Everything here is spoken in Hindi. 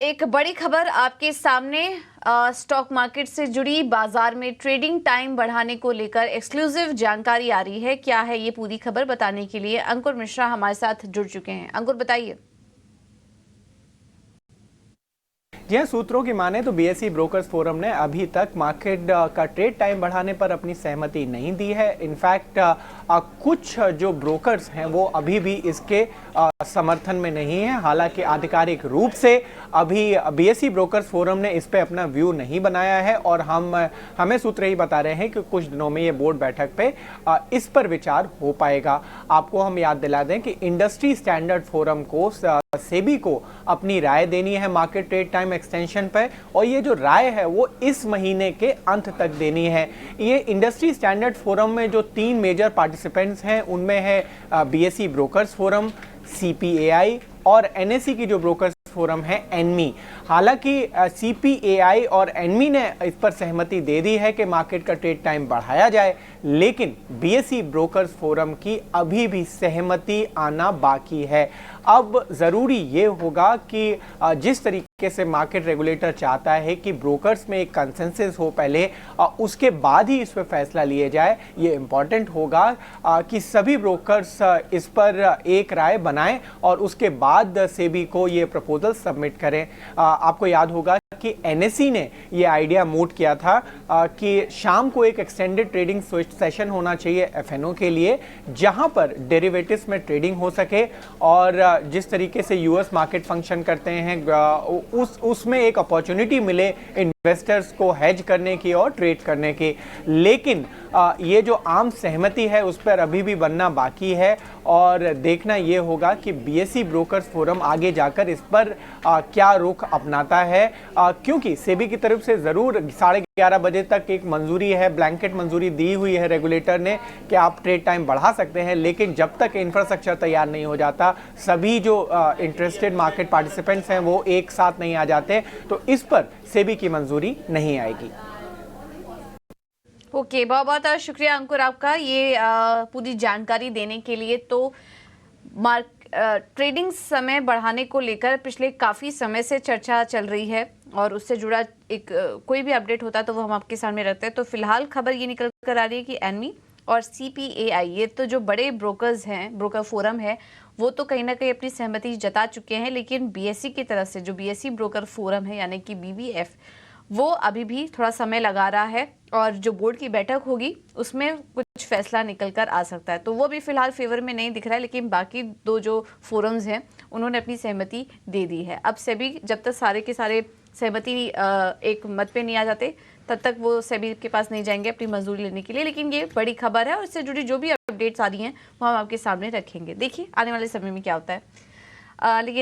एक बड़ी खबर आपके सामने स्टॉक मार्केट से जुड़ी। बाजार में ट्रेडिंग टाइम बढ़ाने को लेकर एक्सक्लूसिव जानकारी आ रही है। क्या है ये पूरी खबर, बताने के लिए अंकुर मिश्रा हमारे साथ जुड़ चुके हैं। अंकुर, बताइए। जी हाँ, सूत्रों की माने तो बीएसई ब्रोकर्स फोरम ने अभी तक मार्केट का ट्रेड टाइम बढ़ाने पर अपनी सहमति नहीं दी है। इनफैक्ट कुछ जो ब्रोकर्स हैं वो अभी भी इसके समर्थन में नहीं है। हालांकि आधिकारिक रूप से अभी बीएसई ब्रोकर्स फोरम ने इस पे अपना व्यू नहीं बनाया है और हमें सूत्र ही बता रहे हैं कि कुछ दिनों में ये बोर्ड बैठक पे इस पर विचार हो पाएगा। आपको हम याद दिला दें कि इंडस्ट्री स्टैंडर्ड फोरम को सेबी को अपनी राय देनी है मार्केट ट्रेड टाइम एक्सटेंशन पर, और ये जो राय है वो इस महीने के अंत तक देनी है। ये इंडस्ट्री स्टैंडर्ड फोरम में जो 3 मेजर पार्टिसिपेंट्स हैं उनमें है बीएसई ब्रोकर्स फोरम, सीपीएआई और एनएसई की जो ब्रोकर्स फोरम है एनमी। हालांकि सीपीएआई और एनमी ने इस पर सहमति दे दी है कि मार्केट का ट्रेड टाइम बढ़ाया जाए, लेकिन बीएसई ब्रोकर्स फोरम की अभी भी सहमति आना बाकी है। अब ज़रूरी ये होगा कि जिस तरीके से मार्केट रेगुलेटर चाहता है कि ब्रोकर्स में एक कंसेंसस हो पहले, उसके बाद ही इस पर फैसला लिए जाए। ये इम्पॉर्टेंट होगा कि सभी ब्रोकर्स इस पर एक राय बनाएं और उसके बाद सेबी को ये प्रपोजल सबमिट करें। आपको याद होगा कि एनएसई ने ये आइडिया मूट किया था कि शाम को एक एक्सटेंडेड ट्रेडिंग सेशन होना चाहिए एफएनओ के लिए, जहां पर डेरिवेटिव्स में ट्रेडिंग हो सके और जिस तरीके से यूएस मार्केट फंक्शन करते हैं उसमें एक अपॉर्चुनिटी मिले इन्वेस्टर्स को हेज करने की और ट्रेड करने की। लेकिन ये जो आम सहमति है उस पर अभी भी बनना बाकी है और देखना ये होगा कि बीएसई ब्रोकर्स फोरम आगे जाकर इस पर क्या रुख अपनाता है, क्योंकि सेबी की तरफ से ज़रूर 11:30 बजे तक एक मंजूरी है, ब्लैंकेट मंजूरी दी हुई है रेगुलेटर ने कि आप ट्रेड टाइम बढ़ा सकते हैं, लेकिन जब तक इंफ्रास्ट्रक्चर तैयार नहीं हो जाता, सभी जो इंटरेस्टेड मार्केट पार्टिसिपेंट्स हैं वो एक साथ नहीं आ जाते, तो इस पर सेबी की मंजूरी नहीं आएगी। ओके, बहुत बहुत शुक्रिया अंकुर आपका ये पूरी जानकारी देने के लिए। तो ट्रेडिंग समय बढ़ाने को लेकर पिछले काफ़ी समय से चर्चा चल रही है और उससे जुड़ा एक कोई भी अपडेट होता है तो वो हम आपके सामने रखते हैं। तो फिलहाल खबर ये निकल कर आ रही है कि एनमी और सीपीएआई, ये तो जो बड़े ब्रोकर्स हैं, ब्रोकर फोरम है, वो तो कहीं ना कहीं अपनी सहमति जता चुके हैं, लेकिन बीएसई की तरफ से जो बीएसई ब्रोकर फोरम है यानी कि बीबीएफ, वो अभी भी थोड़ा समय लगा रहा है और जो बोर्ड की बैठक होगी उसमें कुछ फैसला निकल कर आ सकता है। तो वो भी फिलहाल फेवर में नहीं दिख रहा है, लेकिन बाकी 2 जो फोरम्स हैं उन्होंने अपनी सहमति दे दी है। अब सेबी जब तक सारे के सारे सहमति एक मत पे नहीं आ जाते तब तक वो सेबी के पास नहीं जाएंगे अपनी मंजूरी लेने के लिए। लेकिन ये बड़ी खबर है और इससे जुड़ी जो भी अपडेट्स आ रही हैं वो हम आपके सामने रखेंगे। देखिए आने वाले समय में क्या होता है। लेकिन